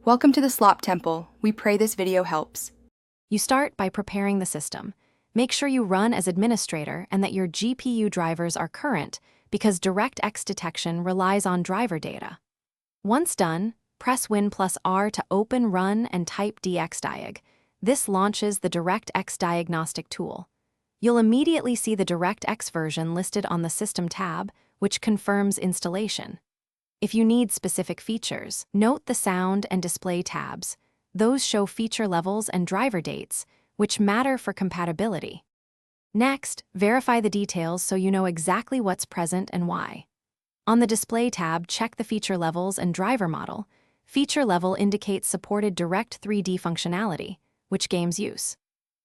Welcome to the Slop Temple. We pray this video helps. You start by preparing the system. Make sure you run as administrator and that your GPU drivers are current because Directx detection relies on driver data. Once done, press Win+R to open, run, and type dxdiag. This launches the Directx diagnostic tool. You'll immediately see the Directx version listed on the System tab, which confirms installation. If you need specific features, note the Sound and Display tabs. Those show feature levels and driver dates, which matter for compatibility. Next, verify the details so you know exactly what's present and why. On the Display tab, check the feature levels and driver model. Feature level indicates supported direct 3D functionality, which games use.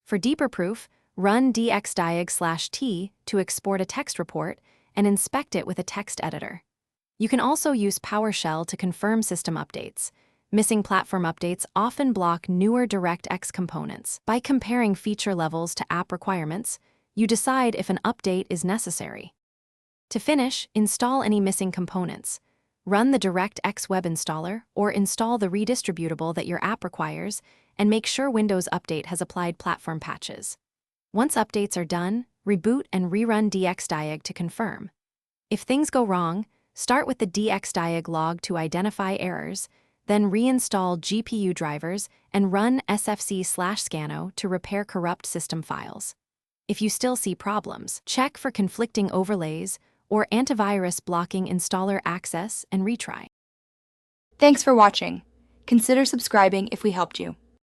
For deeper proof, run dxdiag/t to export a text report and inspect it with a text editor. You can also use PowerShell to confirm system updates. Missing platform updates often block newer Directx components. By comparing feature levels to app requirements, you decide if an update is necessary. To finish, install any missing components. Run the Directx web installer or install the redistributable that your app requires, and make sure Windows Update has applied platform patches. Once updates are done, reboot and rerun dxdiag to confirm. If things go wrong, start with the dxdiag log to identify errors, then reinstall GPU drivers and run sfc/scano to repair corrupt system files. If you still see problems, check for conflicting overlays or antivirus blocking installer access and retry. Thanks for watching. Consider subscribing if we helped you.